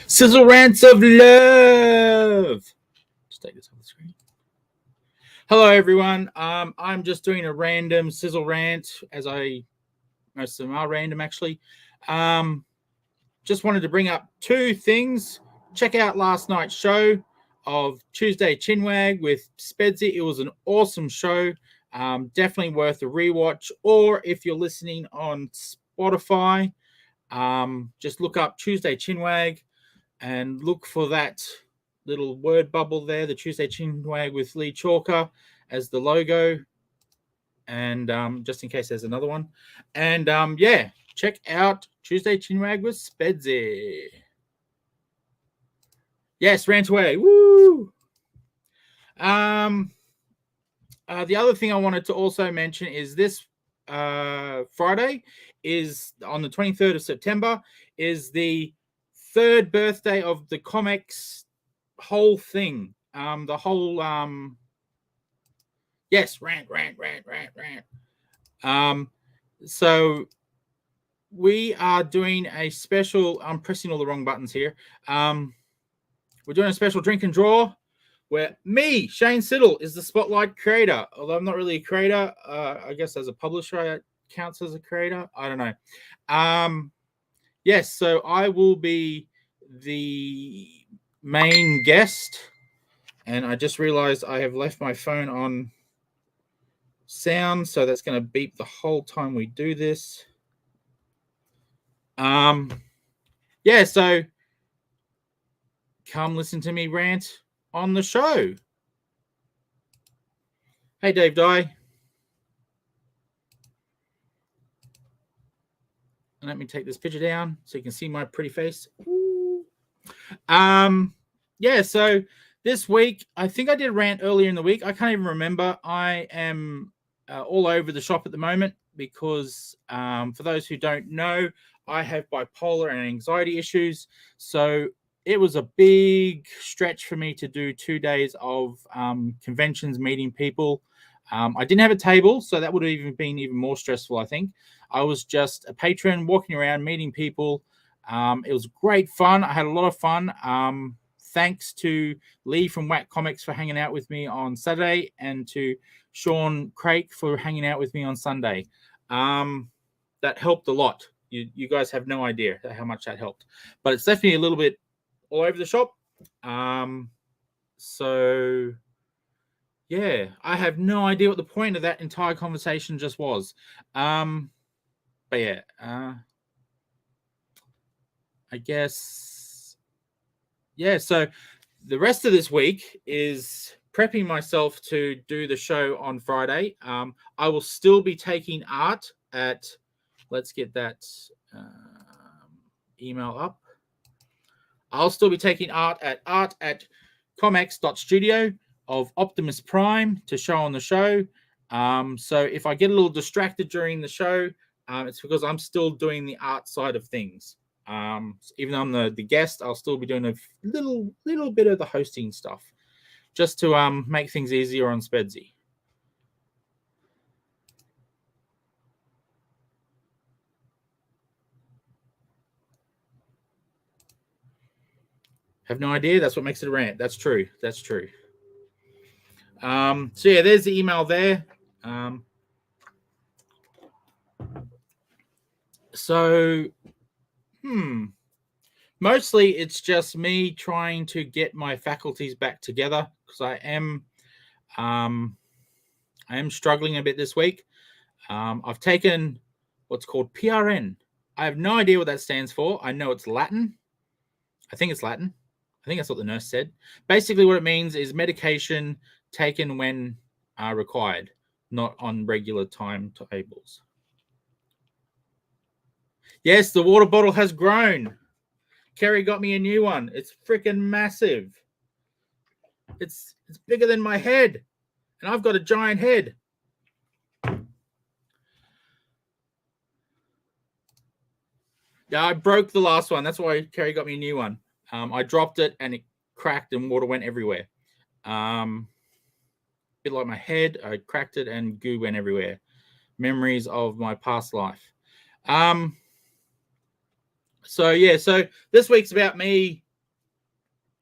Sizzle Rants of Love. Just take this off the screen. Hello, everyone. I'm just doing a random Sizzle Rant, as most of them are random, actually. Just wanted to bring up two things. Check out last night's show of Tuesday Chinwag with Spedsy. It was an awesome show. Definitely worth a rewatch. Or if you're listening on Spotify, just look up Tuesday Chinwag and look for that little word bubble there, the Tuesday Chinwag with Lee Chalker as the logo. And just in case there's another one. And yeah, check out Tuesday Chinwag with Spedsy. Yes, rant away. Woo! The other thing I wanted to also mention is this Friday is on the 23rd of September is the third birthday of the ComX whole thing. The whole yes, rant. So we are doing a special. I'm pressing all the wrong buttons here. We're doing a special drink and draw where me, Shane Siddle, is the spotlight creator. Although I'm not really a creator, I guess as a publisher, it counts as a creator. I don't know. Yes, so I will be the main guest. And I just realized I have left my phone on sound, so that's going to beep the whole time we do this. Yeah, so come listen to me rant on the show. Hey, Dave Dye. And let me take this picture down so you can see my pretty face. Yeah, so this week, I think I did a rant earlier in the week. I can't even remember. I am all over the shop at the moment because for those who don't know, I have bipolar and anxiety issues. So it was a big stretch for me to do 2 days of conventions, meeting people. I didn't have a table, so that would have been even more stressful, I think. I was just a patron walking around, meeting people. It was great fun. I had a lot of fun. Thanks to Lee from ComX for hanging out with me on Saturday and to Sean Craig for hanging out with me on Sunday. That helped a lot. You guys have no idea how much that helped. But it's definitely a little bit all over the shop. So, yeah, I have no idea what the point of that entire conversation just was. But yeah, I guess, yeah, so the rest of this week is prepping myself to do the show on Friday. I will still be taking art at, let's get that email up. I'll still be taking art at comx.studio of Optimus Prime to show on the show. So if I get a little distracted during the show, it's because I'm still doing the art side of things. Even though I'm the guest, I'll still be doing a little bit of the hosting stuff just to make things easier on Spedsy. Have no idea. That's what makes it a rant. That's true. That's true. So yeah, there's the email there. So, mostly it's just me trying to get my faculties back together because I am struggling a bit this week. I've taken what's called PRN. I have no idea what that stands for. I know it's Latin. I think it's Latin. I think that's what the nurse said. Basically, what it means is medication taken when required, not on regular timetables. Yes, the water bottle has grown. Kerry got me a new one. It's freaking massive. It's bigger than my head, and I've got a giant head. Yeah, I broke the last one. That's why Kerry got me a new one. I dropped it and it cracked and water went everywhere. bit like my head. I cracked it and goo went everywhere. Memories of my past life. So this week's about me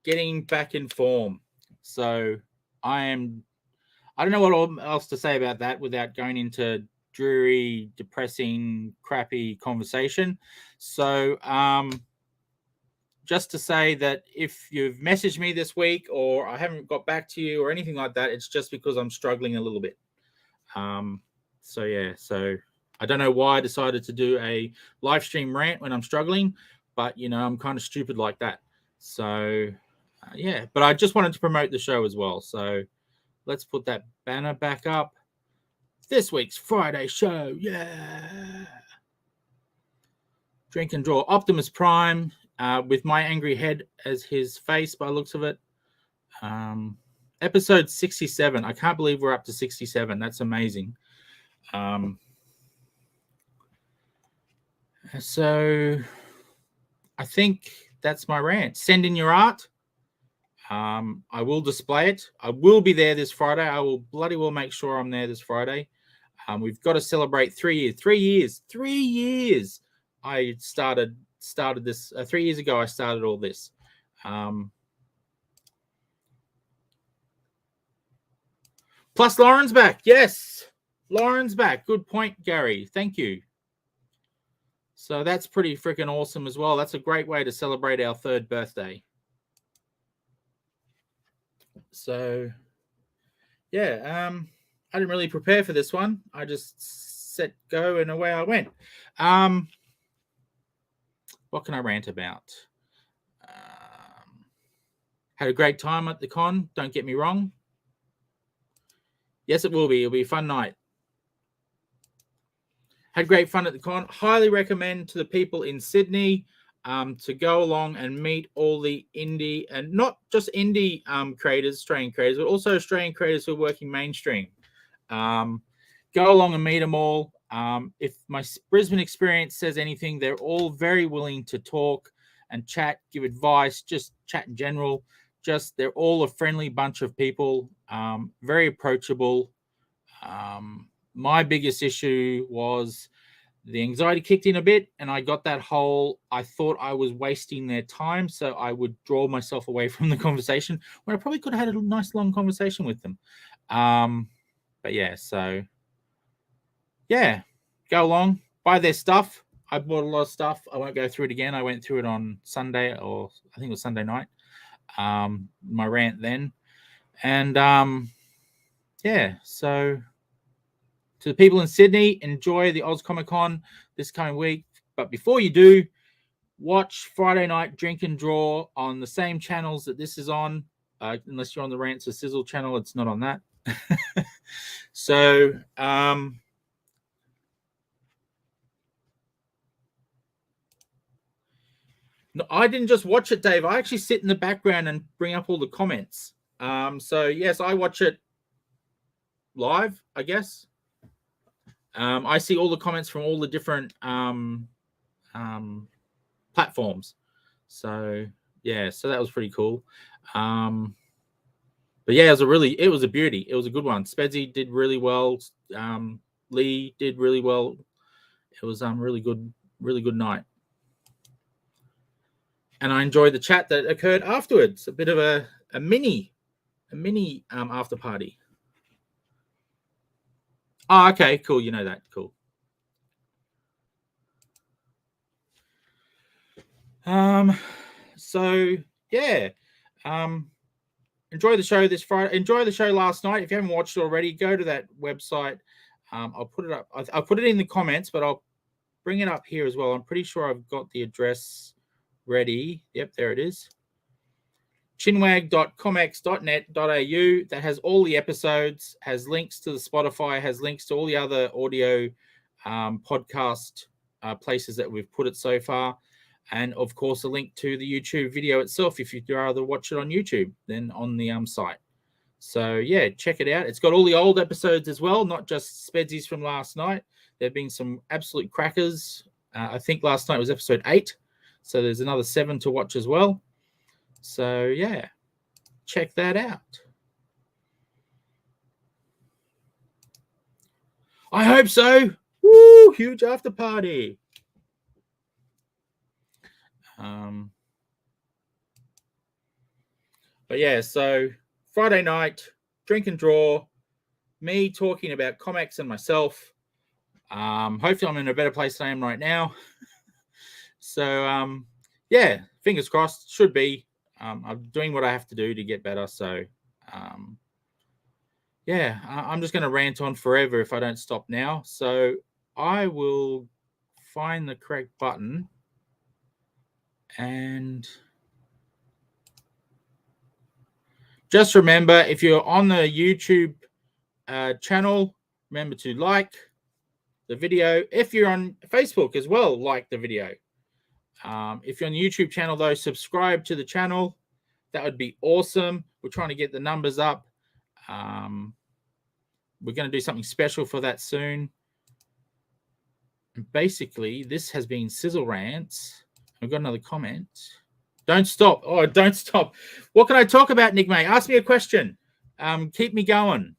getting back in form. So I don't know what else to say about that without going into dreary, depressing, crappy conversation. So just to say that if you've messaged me this week or I haven't got back to you or anything like that, it's just because I'm struggling a little bit. So I don't know why I decided to do a live stream rant when I'm struggling, but I'm kind of stupid like that. So but I just wanted to promote the show as well. So let's put that banner back up. This week's Friday show, yeah. Drink and Draw, Optimus Prime, with my angry head as his face by the looks of it. Episode 67. I can't believe we're up to 67. That's amazing. So I think that's my rant. Send in your art. I will display it. I will be there this Friday. I will bloody well make sure I'm there this Friday. We've got to celebrate 3 years. 3 years. 3 years. I started this 3 years ago. I started all this. Plus, Lauren's back. Yes, Lauren's back. Good point, Gary. Thank you. So that's pretty freaking awesome as well. That's a great way to celebrate our 3rd birthday. So, yeah, I didn't really prepare for this one. I just set go and away I went. What can I rant about? Had a great time at the con. Don't get me wrong. Yes, it will be. It'll be a fun night. Had great fun at the con. Highly recommend to the people in Sydney to go along and meet all the indie, and not just indie creators, Australian creators, but also Australian creators who are working mainstream. Go along and meet them all. If my Brisbane experience says anything, they're all very willing to talk and chat, give advice, just chat in general. They're all a friendly bunch of people, very approachable. My biggest issue was the anxiety kicked in a bit, and I got that whole, I thought I was wasting their time, so I would draw myself away from the conversation when I probably could have had a nice long conversation with them. But yeah, so yeah, go along, buy their stuff. I bought a lot of stuff. I won't go through it again. I went through it on Sunday, or I think it was Sunday night. My rant then. And yeah, so to the people in Sydney, enjoy the Oz Comic Con this coming week. But before you do, watch Friday Night Drink and Draw on the same channels that this is on. Unless you're on the Rants or Sizzle channel, it's not on that. So, no, I didn't just watch it, Dave. I actually sit in the background and bring up all the comments. So, yes, I watch it live, I guess. I see all the comments from all the different platforms. So, yeah, so that was pretty cool. But yeah, it was a beauty. It was a good one. Spedsy did really well. Lee did really well. It was really good night. And I enjoyed the chat that occurred afterwards. A bit of a mini after party. Oh, okay, cool. You know that. Cool. So yeah. Enjoy the show this Friday. Enjoy the show last night. If you haven't watched it already, go to that website. I'll put it up. I'll put it in the comments, but I'll bring it up here as well. I'm pretty sure I've got the address ready. Yep, there it is. Chinwag.comx.net.au. That has all the episodes, has links to the Spotify, has links to all the other audio podcast places that we've put it so far. And of course, a link to the YouTube video itself if you'd rather watch it on YouTube than on the site. So yeah, check it out. It's got all the old episodes as well, not just Spedsies from last night. There have been some absolute crackers. I think last night was episode 8. So there's another 7 to watch as well. So yeah, check that out. I hope so. Woo! Huge after party. But yeah, so Friday night, drink and draw, me talking about ComX and myself. Hopefully I'm in a better place than I am right now. So yeah, fingers crossed. Should be. I'm doing what I have to do to get better. So yeah, I'm just going to rant on forever if I don't stop now. So I will find the correct button and just remember, if you're on the YouTube channel, remember to like the video. If you're on Facebook as well, like the video. If you're on the YouTube channel, though, subscribe to the channel. That would be awesome. We're trying to get the numbers up. We're going to do something special for that soon. And basically, this has been Sizzle Rants. I've got another comment. Don't stop. Oh, don't stop. What can I talk about, Nick May? Ask me a question. Keep me going.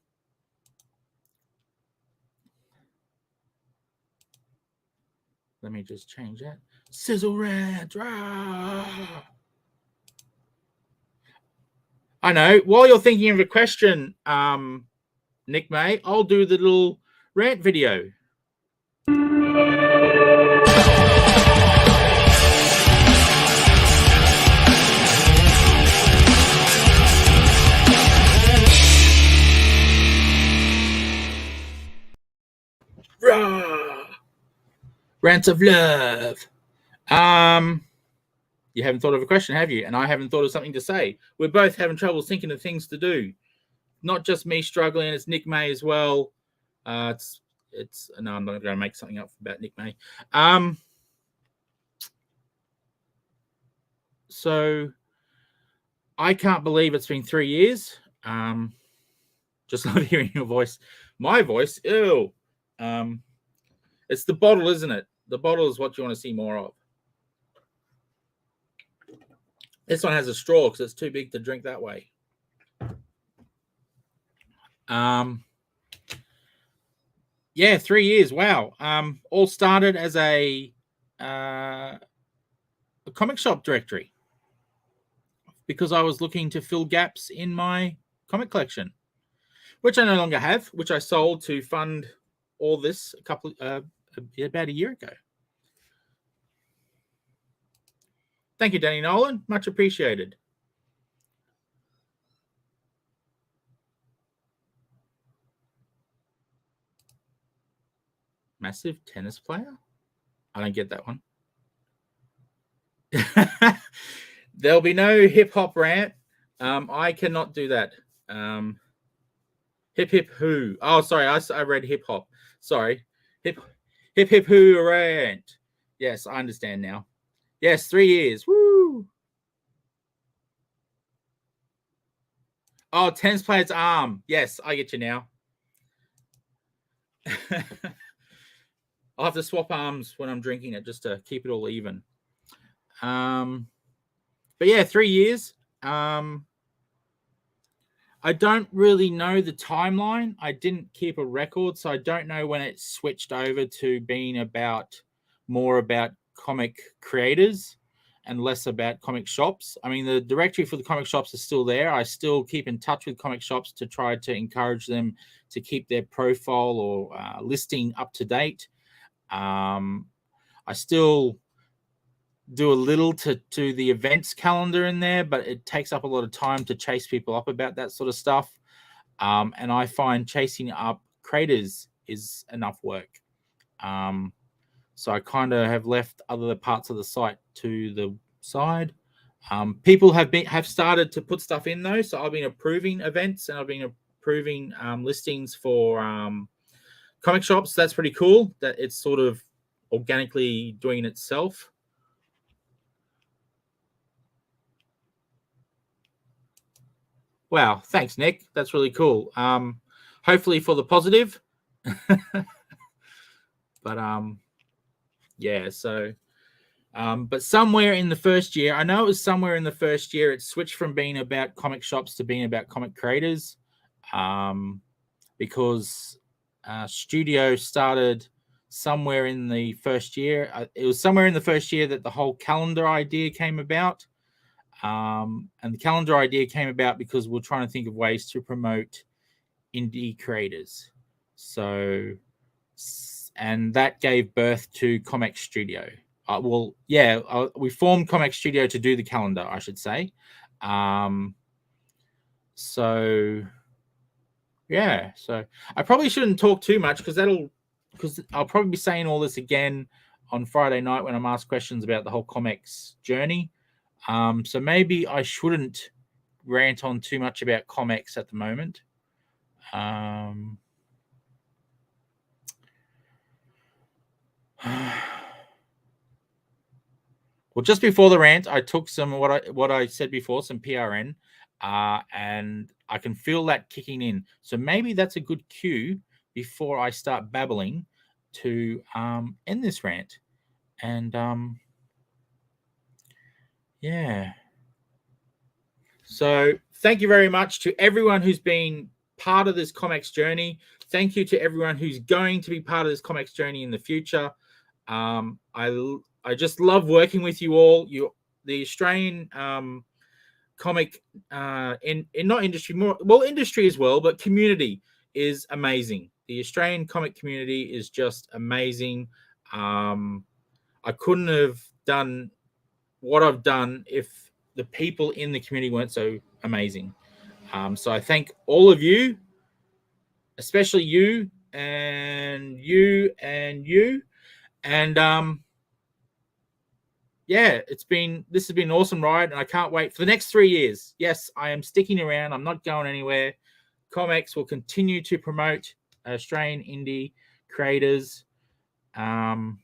Let me just change that. Sizzle Rant. Rah! I know. While you're thinking of a question, Nick May, I'll do the little rant video. Rah! Rants of love. You haven't thought of a question, have you? And I haven't thought of something to say. We're both having trouble thinking of things to do. Not just me struggling, it's Nick May as well. It's no, I'm not going to make something up about Nick May. So I can't believe it's been 3 years. Just not hearing your voice. My voice, ew. It's the bottle, isn't it? The bottle is what you want to see more of. This one has a straw because it's too big to drink that way. Yeah, 3 years. Wow. All started as a comic shop directory because I was looking to fill gaps in my comic collection, which I no longer have, which I sold to fund all this about a year ago. Thank you, Danny Nolan. Much appreciated. Massive tennis player? I don't get that one. There'll be no hip-hop rant. I cannot do that. Hip hip hoo. Oh, sorry, I read hip hop. Sorry. Hip hoo rant. Yes, I understand now. Yes, 3 years. Woo! Oh, tennis player's arm. Yes, I get you now. I'll have to swap arms when I'm drinking it just to keep it all even. But yeah, 3 years. I don't really know the timeline. I didn't keep a record, so I don't know when it switched over to being more about comic creators and less about comic shops. I mean, the directory for the comic shops is still there. I still keep in touch with comic shops to try to encourage them to keep their profile or listing up to date. I still do a little to the events calendar in there, but it takes up a lot of time to chase people up about that sort of stuff. And I find chasing up creators is enough work. So I kind of have left other parts of the site to the side. People have started to put stuff in though. So I've been approving events and I've been approving listings for comic shops. That's pretty cool that it's sort of organically doing itself. Wow, thanks, Nick. That's really cool. Hopefully for the positive. But yeah, so but somewhere in the first year, I know it was somewhere in the first year, it switched from being about comic shops to being about comic creators. Because studio started somewhere in the first year. It was somewhere in the first year that the whole calendar idea came about. And the calendar idea came about because we're trying to think of ways to promote indie creators. So, and that gave birth to ComX Studio. We formed ComX Studio to do the calendar, I should say. So I probably shouldn't talk too much because I'll probably be saying all this again on Friday night when I'm asked questions about the whole ComX journey. So maybe I shouldn't rant on too much about ComX at the moment. Well, just before the rant, I took some what I said before, some PRN, and I can feel that kicking in. So maybe that's a good cue before I start babbling to end this rant. And yeah. So thank you very much to everyone who's been part of this ComX journey. Thank you to everyone who's going to be part of this ComX journey in the future. I just love working with you all. The Australian comic in not industry, industry as well, but community is amazing. The Australian comic community is just amazing. I couldn't have done what I've done if the people in the community weren't so amazing. So I thank all of you, especially you and you and you. And this has been an awesome ride, and I can't wait for the next 3 years. Yes, I am sticking around. I'm not going anywhere. ComX will continue to promote Australian indie creators, and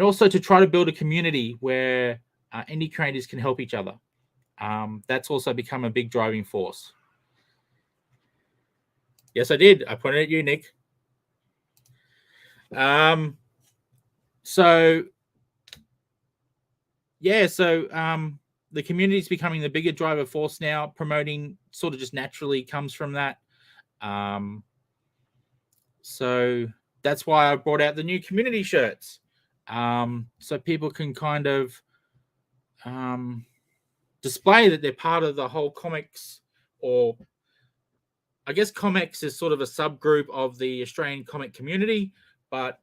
also to try to build a community where indie creators can help each other. That's also become a big driving force. Yes, I did. I pointed at you, Nick. The community is becoming the bigger driver force now. Promoting sort of just naturally comes from that. So that's why I brought out the new community shirts, so people can kind of display that they're part of the whole ComX, or I guess ComX is sort of a subgroup of the Australian comic community, but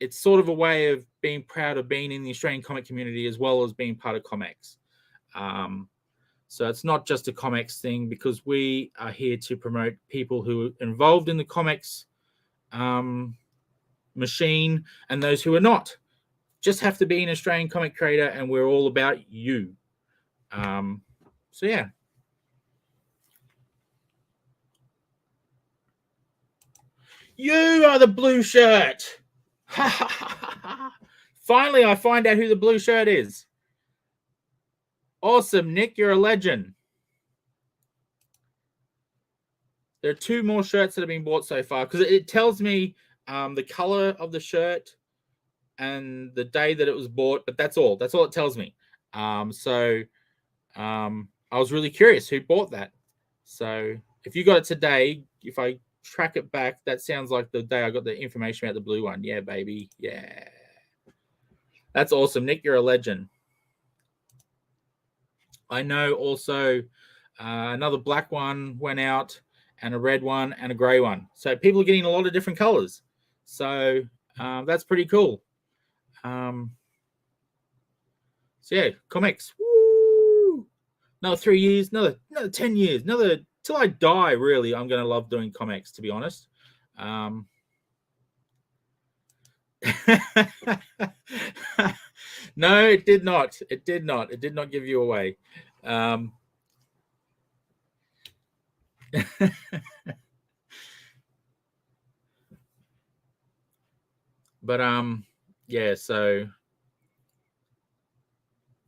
it's sort of a way of being proud of being in the Australian comic community as well as being part of ComX. So it's not just a ComX thing, because we are here to promote people who are involved in the ComX machine, and those who are not. Just have to be an Australian comic creator, and we're all about you. So yeah. You are the blue shirt. Finally, I find out who the blue shirt is. Awesome, Nick. You're a legend. There are 2 more shirts that have been bought so far, because it tells me the color of the shirt and the day that it was bought, but that's all. That's all it tells me. So I was really curious who bought that. So if you got it today, if I track it back, that sounds like the day I got the information about the blue one. Yeah, baby. Yeah. That's awesome. Nick, you're a legend. I know also another black one went out, and a red one, and a gray one. So people are getting a lot of different colors. So that's pretty cool. So yeah, ComX. Woo! Another 3 years, another 10 years, till I die. Really, I'm going to love doing ComX, to be honest. No, it did not. It did not. It did not give you away. But yeah, so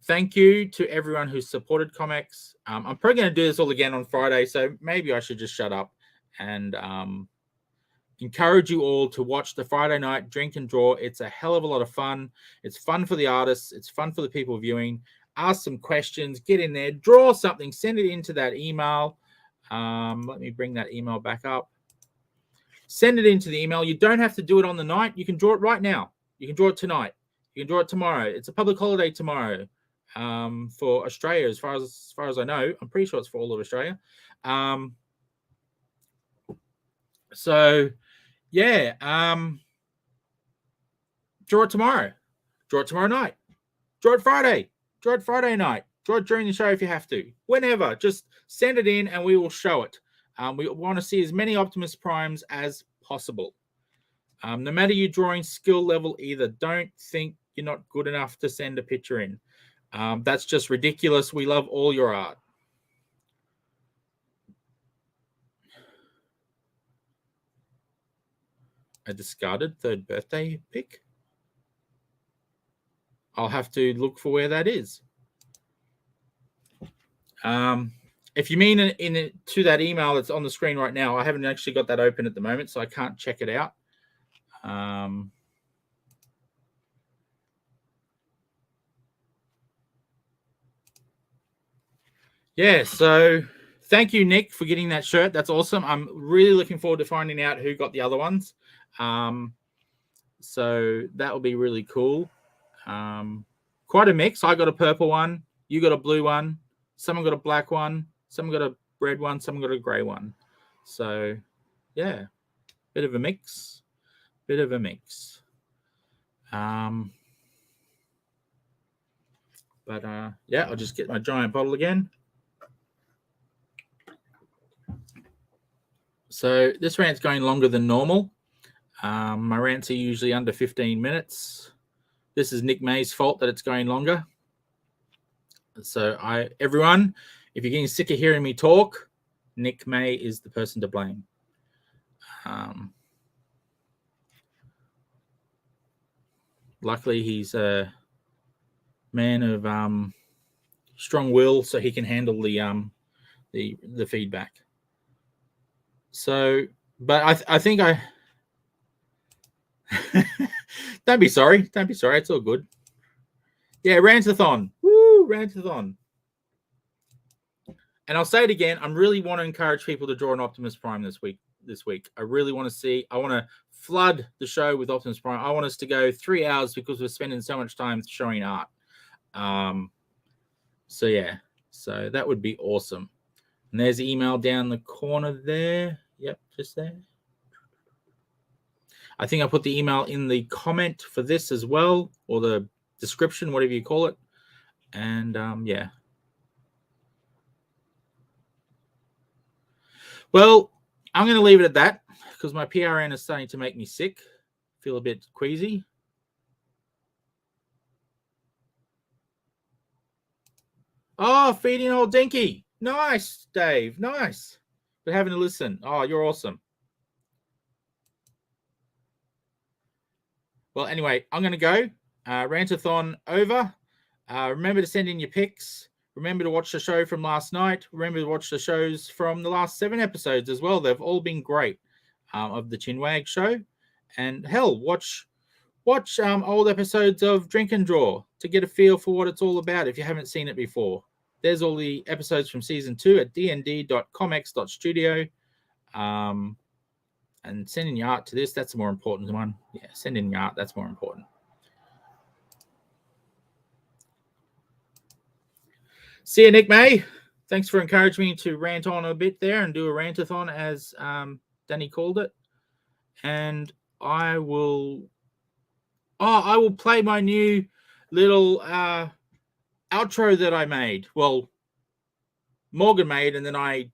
thank you to everyone who supported ComX. I'm probably going to do this all again on Friday, so maybe I should just shut up and encourage you all to watch the Friday night Drink and Draw. It's a hell of a lot of fun. It's fun for the artists. It's fun for the people viewing. Ask some questions. Get in there. Draw something. Send it into that email. Let me bring that email back up. Send it into the email. You don't have to do it on the night. You can draw it right now. You can draw it tonight. You can draw it tomorrow. It's a public holiday tomorrow for Australia, as far as I know. I'm pretty sure it's for all of Australia. So, yeah. Draw it tomorrow. Draw it tomorrow night. Draw it Friday. Draw it Friday night. Draw it during the show if you have to. Whenever. Just send it in and we will show it. We want to see as many Optimus Primes as possible. No matter your drawing skill level either, don't think you're not good enough to send a picture in. That's just ridiculous. We love all your art. A discarded third birthday pic? I'll have to look for where that is. If you mean to that email that's on the screen right now, I haven't actually got that open at the moment, so I can't check it out. Yeah, so thank you, Nick, for getting that shirt. That's awesome. I'm really looking forward to finding out who got the other ones. So that will be really cool. Quite a mix. I got a purple one. You got a blue one. Someone got a black one. Someone got a red one. Someone got a grey one. So, yeah, bit of a mix. Bit of a mix. But, yeah, I'll just get my giant bottle again. So this rant's going longer than normal. My rants are usually under 15 minutes. This is Nick May's fault that it's going longer. So everyone, if you're getting sick of hearing me talk, Nick May is the person to blame. Luckily, he's a man of strong will, so he can handle the feedback. So, but I think don't be sorry. Don't be sorry. It's all good. Yeah, Rantathon. Woo, Rantathon. And I'll say it again. I really want to encourage people to draw an Optimus Prime this week. I really want to see. I want to flood the show with Optimus Prime. I want us to go 3 hours because we're spending so much time showing art. So yeah. So that would be awesome. And there's the email down the corner there. Yep, just there. I think I put the email in the comment for this as well, or the description, whatever you call it. And yeah. Well, I'm going to leave it at that because my PRN is starting to make me sick. Feel a bit queasy. Oh, feeding old Dinky. Nice, Dave. Nice. For having a listen. Oh, you're awesome. Well, anyway, I'm going to go. Rantathon over. Remember to send in your pics. Remember to watch the show from last night. Remember to watch the shows from the last 7 episodes as well. They've all been great of the Chinwag show. And hell, watch old episodes of Drink and Draw to get a feel for what it's all about if you haven't seen it before. There's all the episodes from season 2 at dnd.comx.studio. And sending your art to this, that's the more important one. Yeah, send in your art, that's more important. See you, Nick May. Thanks for encouraging me to rant on a bit there and do a rantathon, as Danny called it. And I will play my new little outro that I made. Well, Morgan made, and then I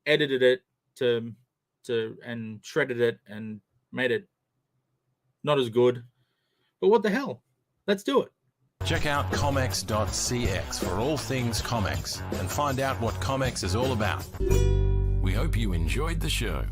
edited it and shredded it and made it not as good. But what the hell? Let's do it. Check out ComX.cx for all things ComX and find out what ComX is all about. We hope you enjoyed the show.